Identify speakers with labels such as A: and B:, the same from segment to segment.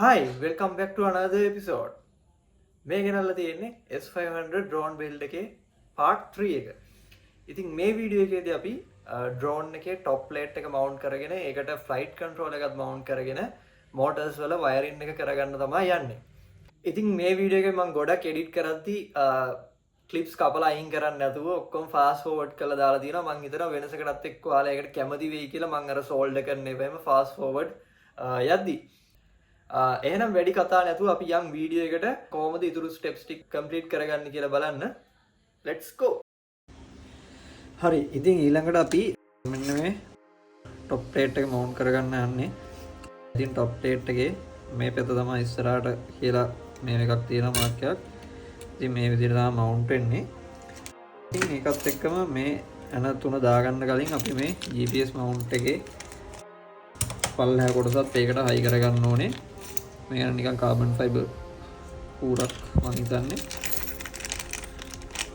A: Hi, welcome back to another episode. මේ ගෙනල්ලා තියෙන්නේ S500 drone build එකේ part 3 එක. ඉතින් මේ වීඩියෝ එකේදී අපි drone එකේ top plate එක mount කරගෙන ඒකට flight control එකත් mount කරගෙන motors වල wiring එක කරගන්න තමයි යන්නේ. ඉතින් මේ වීඩියෝ එකේ මම ගොඩක් edit කරද්දී clips කපලා අයින් කරන්න නැතුව ඔක්කොම fast forward කරලා දාලා තියෙනවා. මම හිතනවා වෙනසකටත් එක්ක ඔයාලා ඒකට කැමති වෙයි කියලා මම අර solder කරන්න එපැයිම fast forward යද්දී එහෙනම් වැඩි කතා නැතුව අපි යම් වීඩියෝ එකට කොහොමද ඉතුරු ස්ටෙප්ස් ටික කම්ප්ලීට් කරගන්න කියලා බලන්න. let's go. හරි, ඉතින් ඊළඟට අපි මෙන්න මේ top plate එක mount කරගන්න යන්නේ. ඉතින් top plate එකේ මේ පැත්ත තමයි ඉස්සරහට කියලා මේ එකක් තියෙනවා මාක් එකක්. ඉතින් මේ විදිහට තමයි mount වෙන්නේ. ඉතින් ඒකත් එක්කම මේ ඇන තුන දාගන්න කලින් අපි මේ GPS mount එකේ පල්ලෙහා කොටසත් ඒකට හයි කරගන්න ඕනේ. මේක නිකන් කාබන් ෆයිබර් කූරක් මම හිතන්නේ.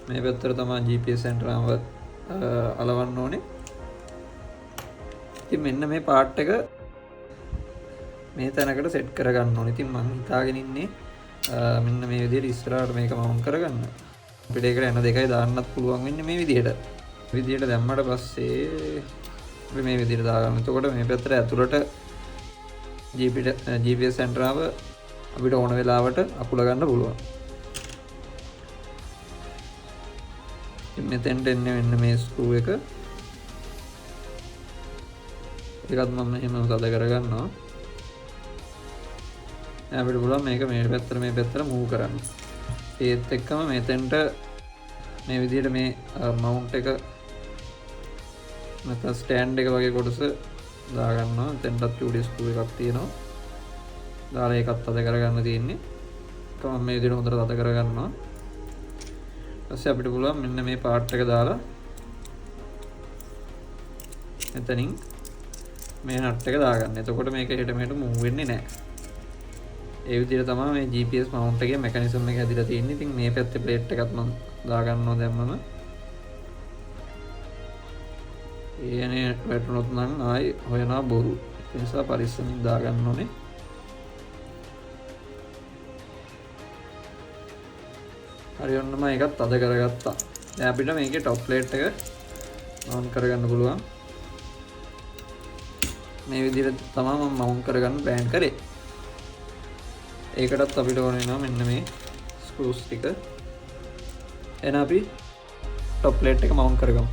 A: මේ පැත්තට තමයි GPS center එක අලවන්න ඕනේ. ඉතින් මෙන්න මේ පාර්ට් එක මේ තැනකට සෙට් කරගන්න ඕනේ. ඉතින් මම හිතාගෙන ඉන්නේ මෙන්න මේ විදිහට ඉස්සරහට මේක මවුන්ට් කරගන්න. අපිට ඒකට එන දෙකයි දාන්නත් පුළුවන් වෙන්නේ මේ විදිහට. විදිහට දැම්මට පස්සේ අපි මේ විදිහට දාගන්න. එතකොට මේ පැත්තට ඇතුළට GPS center එක අපිට ඕන වෙලාවට අකුල ගන්න පුළුවන්. ඉතින් මෙතෙන්ට එන්නේ මෙන්න මේ ස්ක්‍රූ එක. ඒකත් මම එහෙම සද කරගන්නවා. අපිට පුළුවන් මේක මේ පැත්තට මූව් කරන්න. ඒත් එක්කම මෙතෙන්ට මේ විදිහට මේ මවුන්ට් එක නැත්නම් ස්ටෑන්ඩ් එක වගේ කොටස දාගන්නවා. එතෙන්ටත් චූඩි ස්ක්‍රූ එකක් තියෙනවා. දාලා ඒකත් අද කරගන්න තියෙන්නේ. ඒක මම මේ විදිහට හොඳට අද කරගන්නවා. ඊපස්සේ අපිට පුළුවන් මෙන්න මේ පාර්ට් එක දාලා එතනින් මේ නට් එක දාගන්න. එතකොට මේක හෙට මෙහෙට මූව් වෙන්නේ නැහැ. ඒ විදිහට තමයි මේ GPS mount එකේ mechanism එක හැදිලා තියෙන්නේ. ඉතින් මේ පැත්තේ plate එකත් මම දාගන්නවා දැම්මම. ඒනේ වැටුනොත් නම් ආයි හොයනවා බොරු. ඒ නිසා පරිස්සමින් දාගන්න ඕනේ. හරි, ඔන්න මම ඒකත් අද කරගත්තා. දැන් අපිට මේකේ top plate එක mount කරගන්න පුළුවන්. මේ විදිහට තමයි මම mount කරගන්න plan කරේ. ඒකටත් අපිට ඕන වෙනවා මෙන්න මේ screws ටික. එහෙනම් අපි top plate එක mount කරගමු.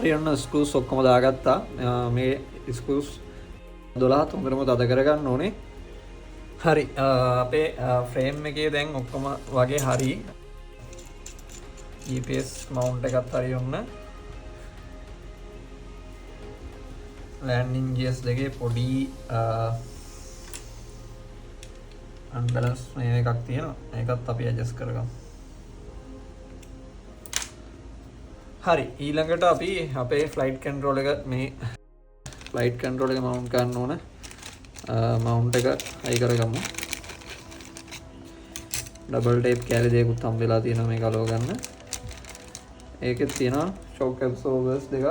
A: හරි, ඔන්න ස්ක්‍රූස් ඔක්කොම දාගත්තා. මේ ස්ක්‍රූස් 12 හොඳටම තද කරගන්න ඕනේ. හරි, අපේ ෆ්‍රේම් එකේ දැන් ඔක්කොම වගේ හරි. GPS මවුන්ට් එකත් හරි. ඔන්න ලෑන්ඩින් ගියර්ස් දෙකේ පොඩි අන්බැලන්ස් මේ එකක් තියෙනවා. ඒකත් අපි ඇඩ්ජස්ට් කරගමු. හරි, ඊළඟට අපි අපේ ෆ්ලයිට් කන්ට්‍රෝල් එක මවුන්ට් කරන්න ඕන. මවුන්ට් එක හයි කරගමු. ඩබල් ටේප් කෑලි දෙකකුත් හම්බෙලා තියෙනවා මේක අලව ගන්න. ඒකෙත් තියෙනවා shock absorbers දෙක.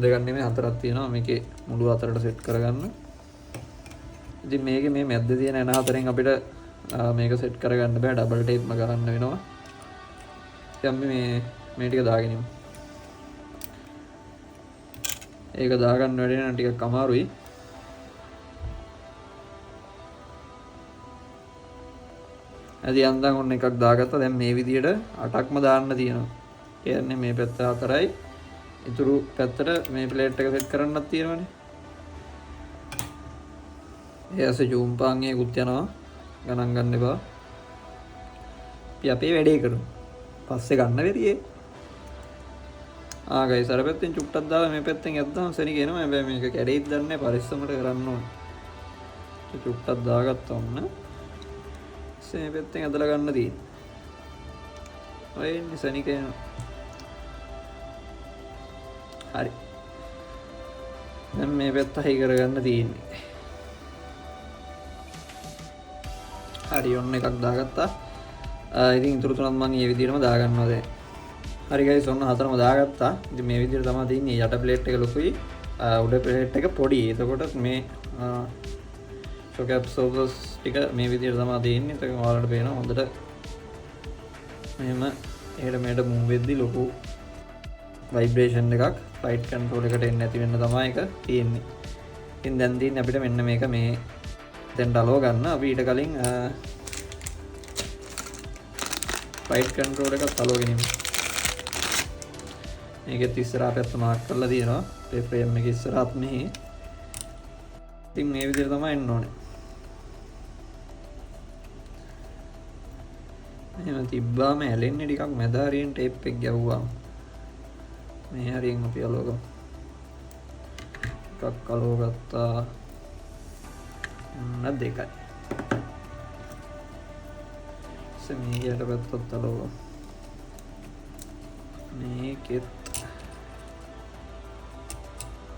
A: දෙකක් නෙමෙයි හතරක් තියෙනවා. මේකේ මුළු හතරට සෙට් කරගන්න. ඉතින් මේකේ මේ මැද්දේ තියෙන එන හතරෙන් අපිට මේක සෙට් කරගන්න බෑ. ඩබල් ටේප්ම ගන්න වෙනවා. ඉතින් අපි මේ ටික දාගෙන ඉමු. ඒක දාගන්න වැඩි නම් ටිකක් අමාරුයි. ඇයි යන්දන් ඔන්න එකක් දාගත්තා. දැන් මේ විදියට 8ක්ම දාන්න තියෙනවා. කියන්නේ මේ පැත්ත 4යි. ඉතුරු පැත්තට මේ ප්ලේට් එක සෙට් කරන්නත් තියෙනවානේ. ඒ ඇස ජූම් පාංගියකුත් යනවා. ගණන් ගන්න එපා. අපි අපේ වැඩේ කරමු. පස්සේ ගන්න වෙරියේ. ගයිස්, අර පැත්තෙන් චුට්ටක් දාලා මේ පැත්තෙන් යද්දාම සෙනග එනවා. හැබැයි මේක කැඩෙයිද දන්නේ නැහැ. පරිස්සමට කරන්න ඕනේ. චුට්ටක් දාගත්තා ඔන්න. මේ පැත්තෙන් ඇදලා ගන්න තියෙන්නේ. ඔය ඉන්නේ සෙනග එනවා. හරි දැන් මේ පැත්ත හයි කරගන්න තියෙන්නේ හරි ඔන්න එකක් දාගත්තා ඉතින් ඉතුරු තුනත් මම මේ විදිහටම දාගන්නවා දැන් හරි ගයිස් ඔන්න හතරම දාගත්තා ඉතින් මේ විදිහට තමයි තියෙන්නේ යට ප්ලේට් එක ලොකුයි උඩ ප්ලේට් එක පොඩි එතකොට මේ shock absorbers ටික මේ විදිහට තමයි තියෙන්නේ ඒක ඔයාලට පේනවා හොඳට මෙහෙම එහෙට මෙහෙට move වෙද්දි ලොකු vibration එකක් flight control එකට එන්නේ නැති වෙන්න තමයි ඒක තියෙන්නේ ඉතින් දැන් තියෙන්නේ අපිට මෙන්න මේක මේ දැන් ඩලව ගන්න අපි ඊට කලින් flight control එකත් අලවගෙන ඉමු මේකෙත් ඉස්සරහා පැත්ත මාක් කරලා තියෙනවා ඒ ෆ්‍රේම් එකේ ඉස්සරහත් මෙහි ඉතින් මේ විදිහට තමයි එන්න ඕනේ එහෙම තිබ්බාම ඇලෙන්නේ ටිකක් මැද හරියෙන් ටේප් එක ගැව්වම මේ හරියෙන් අපි අලවගමු එකක් අලවගත්තා දෙකයි මේකට පැත්තත් අලවගමු මේකෙත්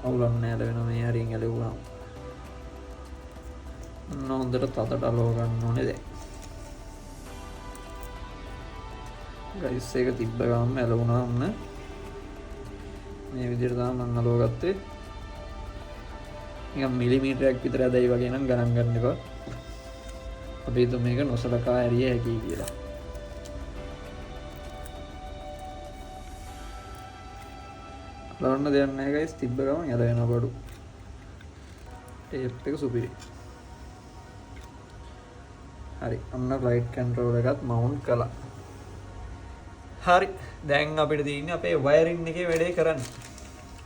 A: අවුලක් නෑ වෙනවා මේ හරියෙන් ඇලෙවුවාම හොඳට තතට අලව ගන්න ඕනේ දැන් ගයිස් එක තිබ්බ ගමන් ඇලවුණා ඔන්න මේ විදිහට තමයි මම අලව ගත්තේ නිකන් මිලිමීටරයක් විතර ඇදයි වගේ නම් ගණන් ගන්න එපා අපි හිතමු මේක නොසලකා ඇරිය හැකියි කියලා ලවන්න දෙයක් නැහැ ගයිස් තිබ්බ ගමන් යල වෙනවා බඩු ටේප් එක සුපිරි හරි අන්න ෆ්ලයිට් කන්ට්‍රෝල් එකත් මවුන්ට් කළා හරි දැන් අපිට තියෙන්නේ අපේ වයරින් එකේ වැඩේ කරන්න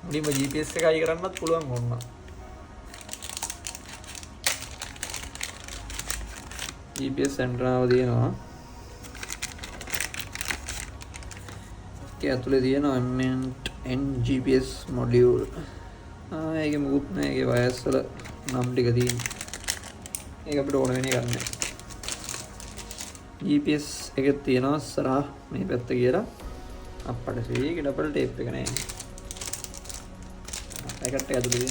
A: මුලින්ම GPS එක අයි කරන්නත් පුළුවන් ඕන්න GPS සෙන්ටරාව තියෙනවා ඒක ඇතුලේ තියෙනවා MN GPS මොඩියුල් ඒකේ මුකුත් නෑ ඒකේ වයර්ස් වල නම් ටික තියෙනවා ඒක අපිට ඕන වෙන්නේ ගන්න GPS එකේ තියෙනවා ඉස්සරහා මේ පැත්ත කියලා අප්පට සීගේ ඩබල් ටේප් එක නෑ ඒකට ඇතුලේ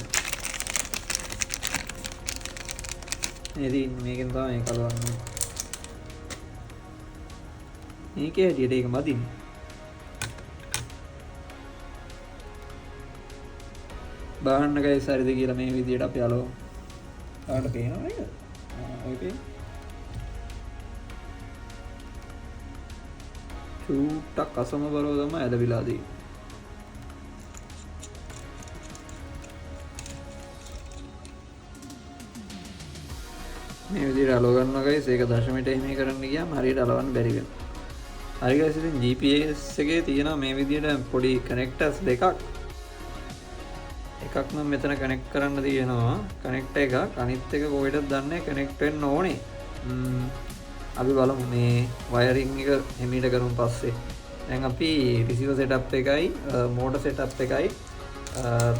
A: තියෙන මේකෙන් තමයි මේක අලවන්නේ මේකේ හැටියට ඒක මදින්නේ බාහන්න ගයිස් හරිද කියලා මේ විදියට අපි අලව ඔයාලට පේනවද නේද ඔය පේන චූට්ටක් අසමබරව තමයි ඇලවිලා තියෙන්නේ මේ විදියට අලව ගන්නවා ගයිස් ඒක දශමයට එහෙම කරන්න ගියාම හරියට අලවන්න බැරි වෙනවා හරි ගයිස් ඉතින් GPS එකේ තියෙනවා මේ විදියට පොඩි කනෙක්ටර්ස් දෙකක් එකක් නම් මෙතන කනෙක්ට් කරන්න තියෙනවා කනෙක්ටර් එක අනිත් එක කොහෙටද දන්නේ කනෙක්ට් වෙන්න ඕනේ අපි බලමු මේ වයරින් එක එමීට කරමු පස්සේ දැන් අපි රිසීවර් සෙටප් එකයි මෝටර් සෙටප් එකයි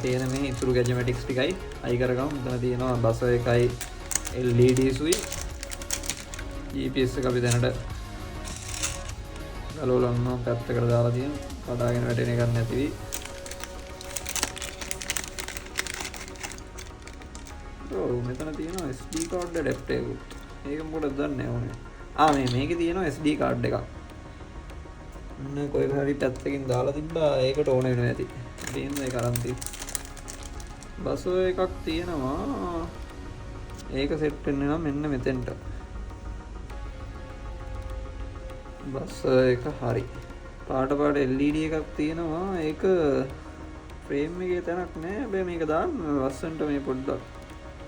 A: තියෙන මේ ඉතුරු ගැජමැටික්ස් ටිකයි අයි කරගමු මෙතන තියෙනවා බස් එකයි LED සුයි GPS එක අපි දැනට ගලවලන්න පැත්තකට දාලා තියෙනවා කඩාගෙන වැටෙන එකක් නැතිවි මෙතන තියෙනවා SD card adapter එකක්. මේක මොකටද දන්නේ නැහැ මේකේ තියෙනවා SD card එකක්. මොන කොයි හරි පැත්තකින් දාලා තිබ්බා ඒකට ඕන වෙනවා ඇති. දෙන්න ඒක අරන් තියෙනවා. බස් එකක් තියෙනවා. ඒක සෙට් වෙන්න නම් මෙන්න මෙතෙන්ට. බස් එක හරි. පාට LED එකක් තියෙනවා. ඒක ෆ්‍රේම් එකේ තැනක් නැහැ. හැබැයි මේක දාන්න ලස්සනට මේ පොඩ්ඩක්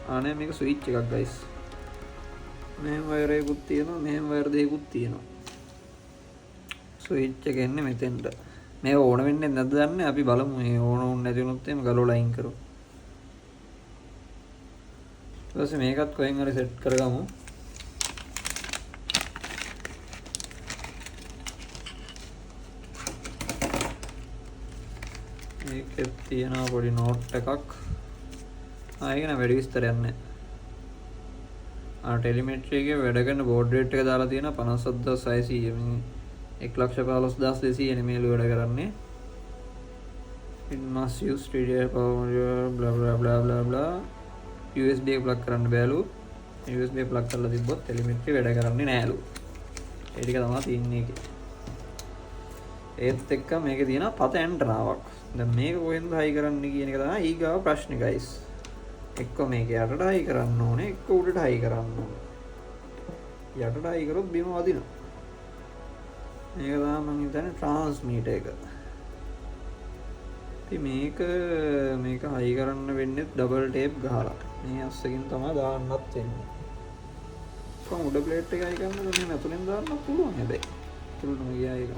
A: ආනේ මේක ස්විච් එකක් ගයිස් මෙහෙම වයර් එකකුත් තියෙනවා මෙහෙම වයර් දෙකකුත් තියෙනවා ස්විච් එක එන්නේ මෙතෙන්ට මේක ඕන වෙන්නේ නැද්ද දන්නේ අපි බලමු මේ ඕන නැති වුණොත් එහෙම ගලවලා අයින් කරමු ඊට පස්සේ මේකත් කොහෙන් හරි සෙට් කරගමු මේකෙත් තියෙනවා පොඩි නෝට් එකක් ඒක නේ වැඩි විස්තරයක් නැහැ ටෙලිමෙට්‍රි එකේ වැඩ කරන බෝඩ් රේට් එක දාලා තියෙනවා 57600 මේ 115200 නේ මේලු වැඩ කරන්නේ it must use TDI power blah blah blah blah blah USB එක plug කරන්න බෑලු USB plug කරලා තිබ්බොත් telemetry වැඩ කරන්නේ නෑලු ඒ ටික තමයි තියෙන්නේ ඒකේ ඒත් එක්ක මේකේ තියෙන පත ඇන්ටනාවක් දැන් මේක කොහෙන්ද හයි කරන්න කියන එක තමයි ඊගාව ප්‍රශ්නේ guys එක්ක මේක යටට හයි කරන්න ඕනේ එක්ක උඩට හයි කරන්න ඕනේ යටට හයි කරොත් බිම වදිනවා මේක තමයි මම හිතන්නේ ට්‍රාන්ස්මීටර් එක ඉතින් මේක හයි කරන්න වෙන්නේ ඩබල් ටේප් ගහලා මේ අස්සකින් තමයි දාන්නත් වෙන්නේ කොහොම උඩ ප්ලේට් එක හයි කරනද මේ ඇතුලෙන් දාන්න පුළුවන් හැබැයි ඇතුලටම ගියා ඒක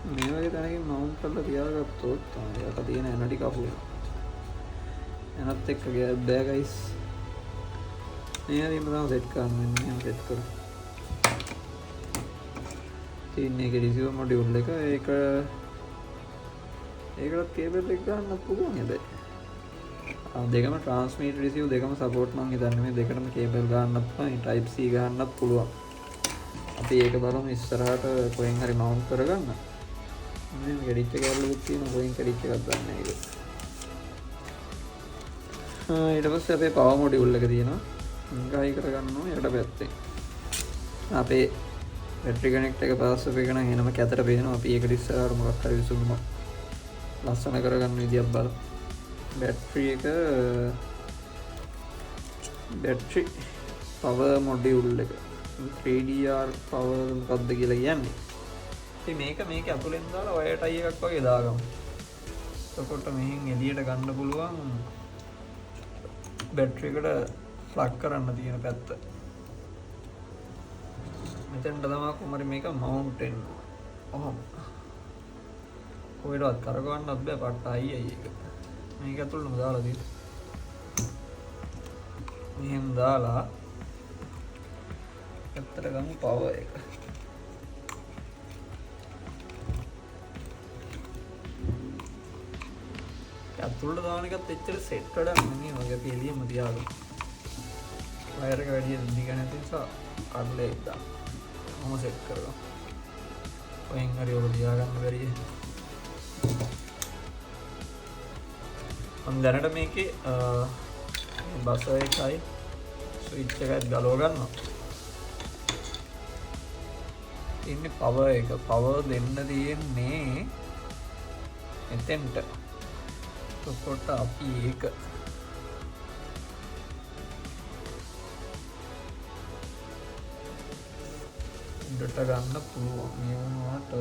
A: මේ වගේ තැනකින් මවුන්ට් කරලා තියාගත්තොත් තමයි යට තියෙන එන ටික අහු වෙනවා එනත් එක්ක ගෑබ් බෑ ගයිස් මේ හරියම තමයි සෙට් කරන්න වෙන්නේ මම සෙට් කරා තියෙන එක රිසීවර් මොඩියුල් එක ඒකටත් කේබල් එක ගන්නත් පුළුවන් හැබැයි දෙකම ට්‍රාන්ස්මිටර් රිසීවර් දෙකම සපෝට් මම හිතන්නේ මේ දෙකටම කේබල් ගන්නත් පුළුවන් type C ගන්නත් පුළුවන් අපි ඒක බලමු ඉස්සරහට කොහෙන් හරි මවුන්ට් කරගන්න මේ ගෙඩිච් එක කරලා තියෙන කොහෙන් ගෙඩිච් එකක් ගන්න ඒක ඊට පස්සේ අපේ පවර් මොඩියුල් එක තියෙනවා මේක හයි කරගන්නවා යට පැත්තේ අපේ බැටරි කනෙක්ට් එක පාස් අප් එක නම් එනම කැතට පේනවා අපි ඒකට ඉස්සරහට මොකක් හරි විසඳුමක් ලස්සන කරගන්න විදියක් බලමු බැටරි පවර් මොඩියුල් එක 3DR පවර් මොකක්ද කියලා කියන්නේ ඉතින් මේක ඇතුලෙන් දාලා වයර් ටයි එකක් වගේ දාගමු එතකොට මෙහෙන් එළියට ගන්න පුළුවන් බැටරි එකට ප්ලග් කරන්න තියෙන පැත්ත මෙතෙන්ට තමයි කොහමද මේක මවුන්ට් වෙන්නේ ඔහොම කොහෙවත් කරගවන්නත් බෑ පට්ට අයියි ඒක මේක ඇතුළටම දාලා තියෙනවා මෙහෙම දාලා ඇත්තට ගමු පවර් එක ඇතුළට දාන එකත් එච්චර සෙට් වැඩක් නෙමෙයි වගේ අපි එළියම තියාගමු වයර් එක වැඩි දිග නැති නිසා කඩලා එක දාමු මොම සෙට් කරගමු ඔයෙන් හරි ඔක තියාගන්න බැරිය මම දැනට මේකේ බසර් එකයි ස්විච් එකත් ගලව ගන්නවා ඉන්නේ පවර් එක පවර් දෙන්න තියෙන්නේ එතෙන්ට එතකොට අපි ඒක උඩට ගන්න පුළුවන් මේ වුණාට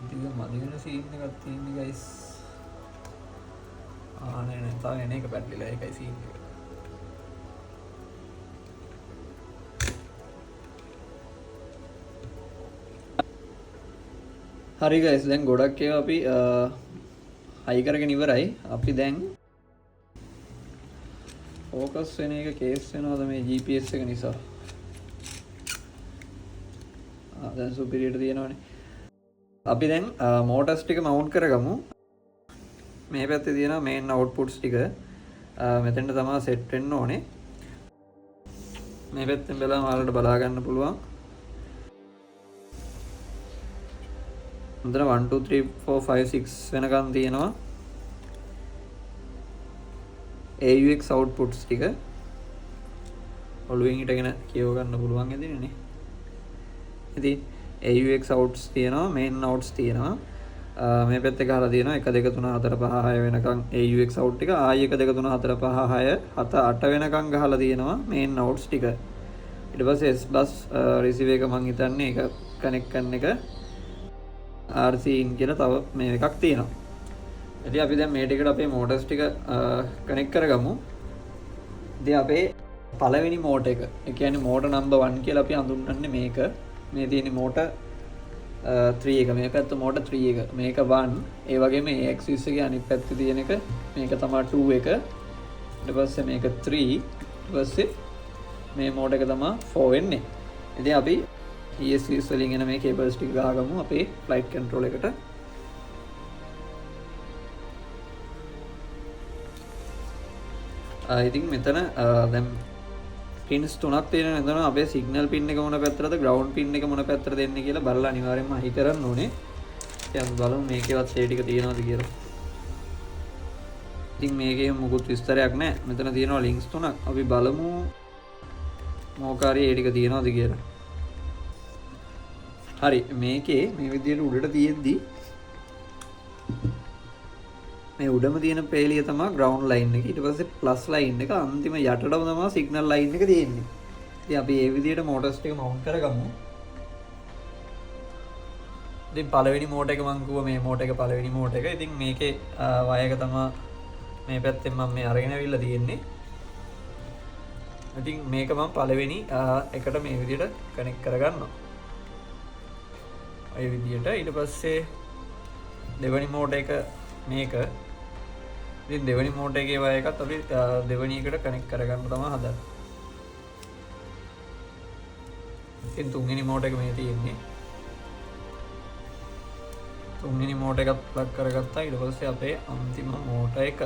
A: දිග මදි වෙන සීන් එකක් තියෙන්නේ ගයිස් නෑ තව එන එක පැටලිලා ඒකයි සීන් එක හරි ගයිස් දැන් ගොඩක් ඒවා අපි හයි කරගෙන ඉවරයි අපි දැන් ෆෝකස් වෙන එක කේස් වෙනවද මේ GPS එක නිසා දැන් සුපිරියට තියෙනවනේ අපි දැන් මෝටර්ස් ටික මවුන්ට් කරගමු මේ පැත්තේ තියෙනවා මේන් අවුට්පුට්ස් ටික මෙතෙන්ට තමයි සෙට් වෙන්න ඕනේ මේ පැත්තෙන් බලලා ඔයාලට බලා ගන්න පුළුවන් මෙතන 1 2 3 4 5 6 වෙනකන් තියෙනවා AUX outputs ටික ඔළුවෙන් හිටගෙන කියව ගන්න පුළුවන් ඇදිනේ ඉතින් AUX outs තියෙනවා main outs තියෙනවා මේ පැත්තේ ගහලා තියෙනවා 1 2 3 4 5 6 වෙනකන් AUX out ටික ආයි 1 2 3 4 5 6 7 8 වෙනකන් ගහලා තියෙනවා main outs ටික ඊට පස්සේ S bus receive එක මම හිතන්නේ ඒක කනෙක්ට් කරන එක RC in කියලා තව මේ එකක් තියෙනවා. ඉතින් අපි දැන් මේ ටිකට අපේ මෝටර්ස් ටික කනෙක්ට් කරගමු. ඉතින් අපේ පළවෙනි මෝටර් එක. ඒ කියන්නේ මෝටර් නම්බර් 1 කියලා අපි හඳුන්වන්නේ මේක. මේ තියෙන මෝටර් 3 එක. මේ පැත්ත මෝටර් 3 එක. මේක 1. ඒ වගේම මේ ඇක්සිස් එකේ අනිත් පැත්තේ තියෙන එක මේක තමයි 2 එක. ඊට පස්සේ මේක 3. ඊට පස්සේ මේ මෝටර් එක තමයි 4 වෙන්නේ. ඉතින් අපි ESCs වලින් එන මේ කේබල්ස් ටික ගහගමු අපේ ෆ්ලයිට් කන්ට්‍රෝල් එකට. ඉතින් මෙතන දැන් පින්ස් තුනක් තියෙන නේද අපේ සිග්නල් පින් එක මොන පැත්තටද ග්‍රවුන්ඩ් පින් එක මොන පැත්තට දෙන්නේ කියලා බලලා අනිවාර්යෙන්ම හයි කරන්න ඕනේ. ඉතින් අපි බලමු මේකේවත් ඒ ටික තියෙනවද කියලා. ඉතින් මේකේ මොකුත් විස්තරයක් නැහැ. මෙතන තියෙනවා ලින්ක්ස් තුනක්. අපි බලමු මොකාරී ඒ ටික තියෙනවද කියලා. හරි මේකේ මේ විදිහට උඩට තියෙද්දි මේ උඩම තියෙන පේලිය තමයි ග්‍රවුන්ඩ් ලයින් එක. ඊට පස්සේ ප්ලස් ලයින් එක අන්තිම යටටම තමයි සිග්නල් ලයින් එක තියෙන්නේ. ඉතින් අපි මේ විදිහට මෝටර්ස් ටික මවුන්ට් කරගමු. ඉතින් පළවෙනි මෝටර් එක මම කිව්වා මේ මෝටර් එක පළවෙනි මෝටර් එක. ඉතින් මේකේ වයර් එක තමයි මේ පැත්තෙන් මම මේ අරගෙන අවිල්ලා තියෙන්නේ. ඉතින් මේක මම පළවෙනි එකට මේ විදිහට කනෙක්ට් කරගන්නවා. ඒ විදිහට ඊට පස්සේ දෙවෙනි මෝටර් එක මේක. ඉතින් දෙවෙනි මෝටර් එකේ වයර් එකත් අපි දෙවෙනි එකට කනෙක්ට් කරගන්න තමයි හදන්නේ. ඉතින් තුන්වෙනි මෝටර් එක මේ තියෙන්නේ. තුන්වෙනි මෝටර් එකත් ප්ලග් කරගත්තා. ඊට පස්සේ අපේ අන්තිම මෝටර් එක.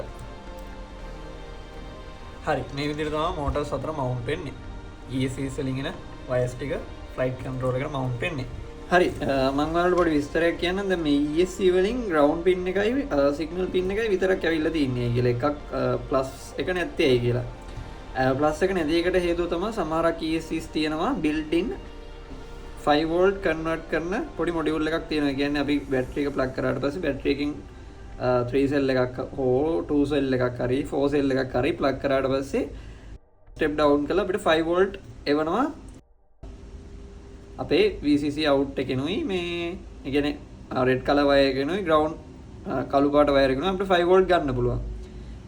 A: හරි මේ විදිහට තමයි මෝටර්ස් අතර මවුන්ට් වෙන්නේ. ESC වලින් එන වයර්ස් ටික ෆ්ලයිට් කන්ට්‍රෝලර් එකට මවුන්ට් වෙන්නේ. හරි මම ඔයාලට පොඩි විස්තරයක් කියන්නම්. දැන් මේ ESC වලින් ග්‍රවුන්ඩ් පින් එකයි සිග්නල් පින් එකයි විතරක් ඇවිල්ලා තින්නේ කියලා එකක් ප්ලස් එක නැත්තේ ඇයි කියලා. ප්ලස් එක නැති එකට හේතුව තමයි සමහරක් ESCs තියෙනවා built in 5 volt කන්වර්ට් කරන පොඩි මොඩියුල් එකක් තියෙනවා. ඒ කියන්නේ අපි බැටරි එක ප්ලග් කරාට පස්සේ බැටරි එකකින් 3 සෙල් එකක් හෝ 2 සෙල් එකක් හරි 4 සෙල් එකක් හරි ප්ලග් කරාට පස්සේ ස්ටෙප් ඩවුන් කරලා අපිට 5 volt එවනවා අපේ VCC out එකෙනුයි මේ ඒ කියන්නේ රෙඩ් කලර් වයර් එකෙනුයි ග්‍රවුන්ඩ් කළු පාට වයර් එකෙනුයි අපිට 5 volt ගන්න පුළුවන්.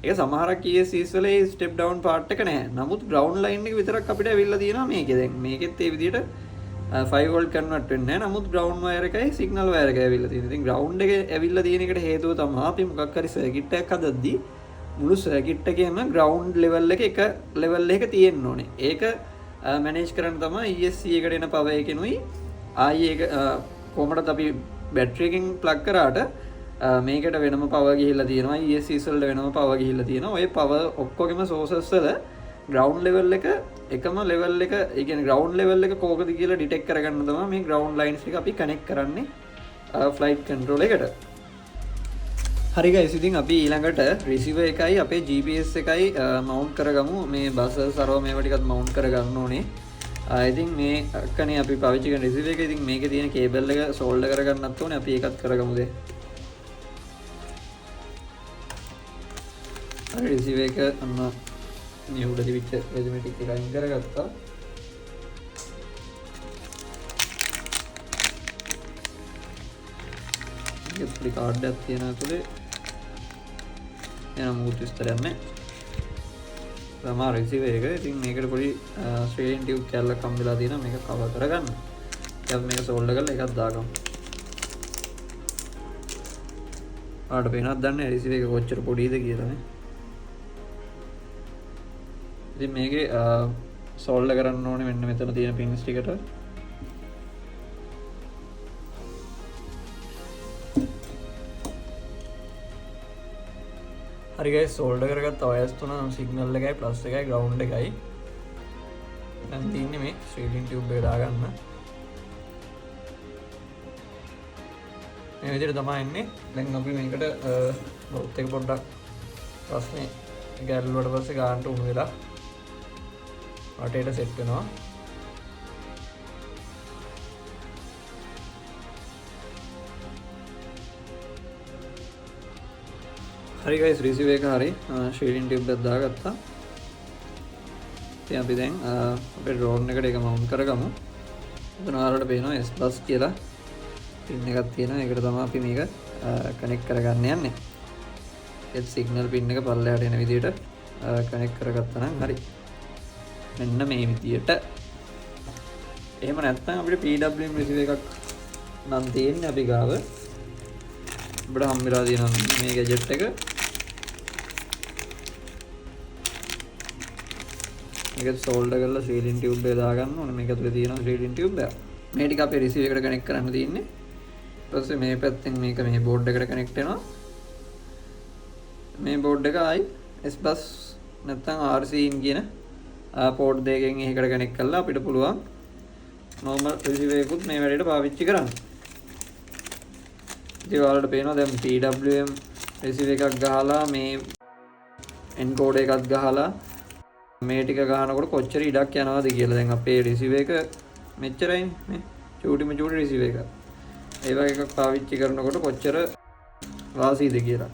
A: ඒක සමහරක් ESCs වල ඒ ස්ටෙප් ඩවුන් පාර්ට් එක නැහැ. නමුත් ග්‍රවුන්ඩ් ලයින් එක විතරක් අපිට ඇවිල්ලා තියෙනවා මේකේ. දැන් මේකෙත් ඒ විදිහට 5 volt කන්වර්ට් වෙන්නේ නැහැ. නමුත් ග්‍රවුන්ඩ් වයර් එකයි සිග්නල් වයර් එකයි ඇවිල්ලා තියෙනවා. ඉතින් ග්‍රවුන්ඩ් එක ඇවිල්ලා තියෙන එකට හේතුව තමයි අපි මොකක් හරි සර්කිට් එකක් හදද්දී මුළු සර්කිට් එකේම ග්‍රවුන්ඩ් ලෙවල් එක එක ලෙවල් එක තියෙන්න ඕනේ. ඒක මැනේජ් කරන්න තමයි ESC එකට එන පවර් එකෙනුයි ආයි ඒක කොහොමද අපි බැටරි එකකින් ප්ලග් කරාට මේකට වෙනම පවර් ගිහිල්ලා තියෙනවා. ESCs වලට වෙනම පවර් ගිහිල්ලා තියෙනවා. ඔය පවර් ඔක්කොගෙම සෝසස් වල ග්‍රවුන්ඩ් ලෙවල් එක එකම ලෙවල් එක ඒ කියන්නේ ග්‍රවුන්ඩ් ලෙවල් එක කොහොමද කියලා ඩිටෙක්ට් කරගන්න තමයි මේ ග්‍රවුන්ඩ් ලයින්ස් ටික අපි කනෙක්ට් කරන්නේ ෆ්ලයිට් කන්ට්‍රෝල් එකට. හරි ගයිස් ඉතින් අපි ඊළඟට රිසීවර් එකයි අපේ GPS එකයි මවුන්ට් කරගමු. මේ බස් සර්වර් මේවා ටිකත් මවුන්ට් කරගන්න ඕනේ. ඉතින් මේ කනේ අපි පාවිච්චි කරන රිසීවර් එක. ඉතින් මේකේ තියෙන කේබල් එක සෝල්ඩර් කරගන්නත් ඕනේ. අපි ඒකත් කරගමුද. හරි රිසීවර් එක අන්න මේ උඩ තිබිච්ච රෙජිමෙටික් එක අයින් කරගත්තා. පොඩි කාඩ් එකක් තියෙනවා ඇතුලේ. එන මොකද විස්තරයක් නැහැ. තමයි රිසීවර් එක. ඉතින් මේකට පොඩි ස්ට්‍රේන් ටියුබ් කැල්ලක් හම්බෙලා තියෙනවා. මේක කවර් කරගන්න. ඉතින් මේක සෝල්ඩර් කරලා එකක් දාගමු. ආඩ පේනවද දන්නේ රිසීවර් එක කොච්චර පොඩිද කියලා නේ. ඉතින් මේකේ සෝල්ඩර් කරන්න ඕනේ මෙන්න මෙතන තියෙන පින්ස් ටිකට. හරි ගයිස් සෝල්ඩර් කරගත්ත වයර්ස් තුන සිග්නල් එකයි ප්ලස් එකයි ග්‍රවුන්ඩ් එකයි. දැන් තියෙන්නේ මේ ස්ට්‍රේටින් ටියුබ් එක දාගන්න. මේ විදිහට තමයි එන්නේ. දැන් අපි මේකට බෝත් එක පොඩ්ඩක් ප්‍රශ්නේ ගැල්ලුවට පස්සේ ගන්නට උණු වෙලා වටේට සෙට් වෙනවා. හරි ගයිස් රිසීවර් එක හරි ෂේඩින් ටියුබ් එකක් දාගත්තා. ඉතින් අපි දැන් අපේ ඩ්‍රෝන් එකට ඒක මවුන්ට් කරගමු. එතන ඔයාලට පේනවා S බස් කියලා පින් එකක් තියෙනවා. ඒකට තමයි අපි මේක කනෙක්ට් කරගන්න යන්නේ. ඒ සිග්නල් පින් එක පල්ලෙහාට එන විදිහට කනෙක්ට් කරගත්තා නම් හරි. මෙන්න මේ විදිහට. එහෙම නැත්නම් අපිට PWM රිසීවර් එකක් නම් තියෙන්නේ අපි ගාව. අපිට හම්බෙලා තියෙනවා මේ ගැජට් එක. මේක සෝල්ඩර් කරලා ෂේඩින් ටියුබ් එක දාගන්න ඕනේ. මේක ඇතුලේ තියෙනවා ෂේඩින් ටියුබ් එක. මේ ටික අපේ රිසීවර් එකට කනෙක්ට් කරන්න තියෙන්නේ. ඊට පස්සේ මේ පැත්තෙන් මේක මේ බෝඩ් එකට කනෙක්ට් වෙනවා. මේ බෝඩ් එක ආයි S bus නැත්නම් RC in කියන පෝට් දෙකකින් එකකට කනෙක්ට් කරලා අපිට පුළුවන් normal receiver එකකුත් මේ වැඩේට පාවිච්චි කරන්න. ඉතින් ඔයාලට පේනවා දැන් PWM receiver එකක් ගහලා මේ එන්කෝඩර් එකක් ගහලා මේ ටික ගහනකොට කොච්චර ඉඩක් යනවද කියලා. දැන් අපේ receiver එක මෙච්චරයිනේ මේ චූටිම චූටි receiver එක. ඒ වගේ එකක් පාවිච්චි කරනකොට කොච්චර වාසීද කියලා.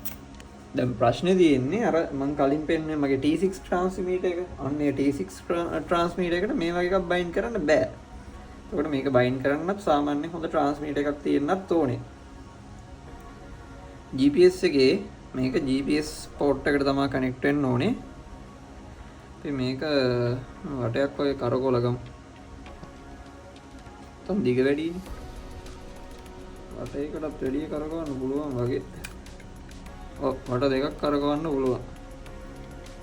A: දැන් ප්‍රශ්නේ තියෙන්නේ අර මම කලින් පෙන්නුවේ මගේ T6 ට්‍රාන්ස්මීටර් එක. අන්න ඒ T6 ට්‍රාන්ස්මීටර් එකට මේ වගේ එකක් බයින්ඩ් කරන්න බෑ. ඒකට මේක බයින්ඩ් කරන්නත් සාමාන්‍ය හොඳ ට්‍රාන්ස්මීටර් එකක් තියෙන්නත් ඕනේ. GPS එකේ මේක GPS port එකට තමයි කනෙක්ට් වෙන්න ඕනේ. ඉතින් මේක වටයක් වගේ කරකවලගම්. තම දිග වැඩිනේ. වටයකටත් වැඩිය කරකවන්න පුළුවන් වගේ. ඔව් වට දෙකක් කරකවන්න පුළුවන්.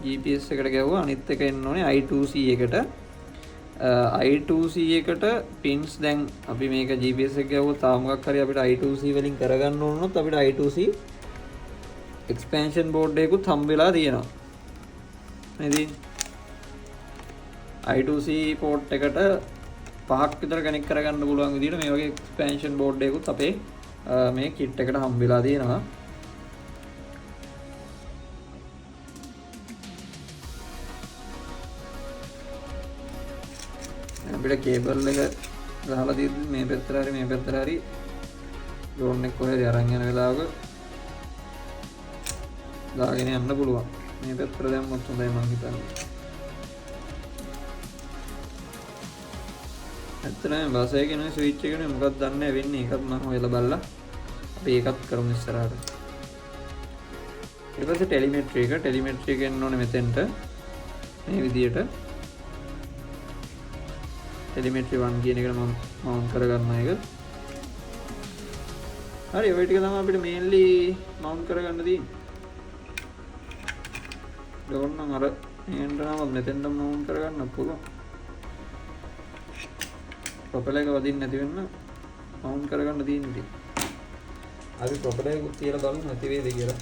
A: GPS එකට ගැවුවා අනිත් එක එන්න ඕනේ I2C එකට. I2C එකට pins දැන් අපි මේක GPS එක ගැවුවොත් තාම මොකක් හරි අපිට I2C වලින් කරගන්න ඕන නම් අපිට I2C expansion board එකකුත් හම්බෙලා තියෙනවා. නේද? I2C port එකට 5ක් විතර කනෙක්ට් කරගන්න පුළුවන් විදිහට මේ වගේ expansion board එකකුත් අපේ මේ kit එකට හම්බෙලා තියෙනවා. අපිට කේබල් එක ගහලා දීද්දි මේ පැත්තට හරි මේ පැත්තට හරි ඩ්‍රෝන් එක කොහෙද අරන් යන වෙලාවක දාගෙන යන්න පුළුවන්. මේ පැත්තට දැම්මොත් හොඳයි මම හිතන්නේ. ඇත්තටම බස් එකේ නේ ස්විච් එකනේ මොකක්ද දන්නේ වෙන්නේ. ඒකත් මම හොයලා බලලා අපි ඒකත් කරමු ඉස්සරහට. ඊට පස්සේ ටෙලිමෙට්‍රි එක එන්න ඕනේ මෙතෙන්ට මේ විදියට. ටෙලිමෙට්‍රි 1 කියන එකට මම මවුන්ට් කරගන්න එක. හරි ඔය ටික තමයි අපිට මේන්ලි මවුන්ට් කරගන්න තියෙන්නේ. ඩෝන් නම් අර මේන්ට නම් මෙතෙන්ට මවුන්ට් කරගන්න පුළුවන්. ප්‍රොපෙලර් එක වදින්න නැති වෙන්න මවුන්ට් කරගන්න තියෙන්නේ. අපි ප්‍රොපෙලර් එක තියලා බලමු නැති වේද කියලා.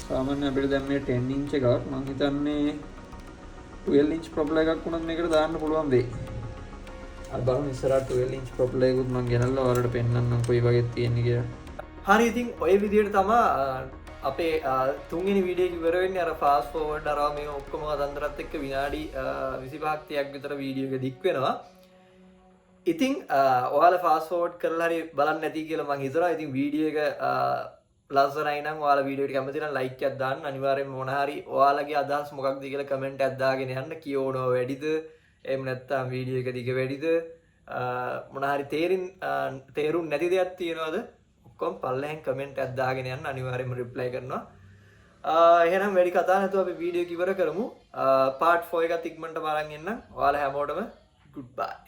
A: සාමාන්‍යයෙන් අපිට දැන් මේ 10 ඉන්ච් එකක් මම හිතන්නේ 12 ඉන්ච් ප්‍රොපෙලර් එකක් වුණත් මේකට දාන්න පුළුවන් වෙයි. අර බලමු ඉස්සරහට 12 ඉන්ච් ප්‍රොපෙලර් එකකුත් මම ගෙනල්ලා ඔයාලට පෙන්නන්නම් කොයි වගේද තියෙන්නේ කියලා. හරි ඉතින් ඔය විදිහට තමයි අපේ තුන්වෙනි වීඩියෝ එක ඉවර වෙන්නේ. අර ෆාස්ට් ෆෝවර්ඩ් අරවා මේ ඔක්කොම කතන්දරත් එක්ක විනාඩි 25ක් 30ක් විතර වීඩියෝ එක දික් වෙනවා. ඉතින් ඔයාලා ෆාස්ට් ෆෝවර්ඩ් කරලා හරි බලන්න නැති කියලා මම හිතනවා. ඉතින් වීඩියෝ එක ලස්සනයි නම් ඔයාලා වීඩියෝ එකට කැමති නම් ලයික් එකක් දාන්න. අනිවාර්යෙන්ම මොන හරි ඔයාලගේ අදහස් මොකක්ද කියලා කමෙන්ට් එකක් දාගෙන යන්න. කියවනවා වැඩිද? එහෙම නැත්නම් වීඩියෝ එක දිග වැඩිද? මොන හරි තේරුම් නැති දෙයක් තියෙනවද? ඔක්කොම පල්ලෙහෙන් කමෙන්ට් එකක් දාගෙන යන්න. අනිවාර්යෙන්ම රිප්ලයි කරනවා. එහෙනම් වැඩි කතා නැතුව අපි වීඩියෝ එක ඉවර කරමු. පාර්ට් 4 එකත් ඉක්මනට බලන් එන්න. ඔයාලා හැමෝටම good bye.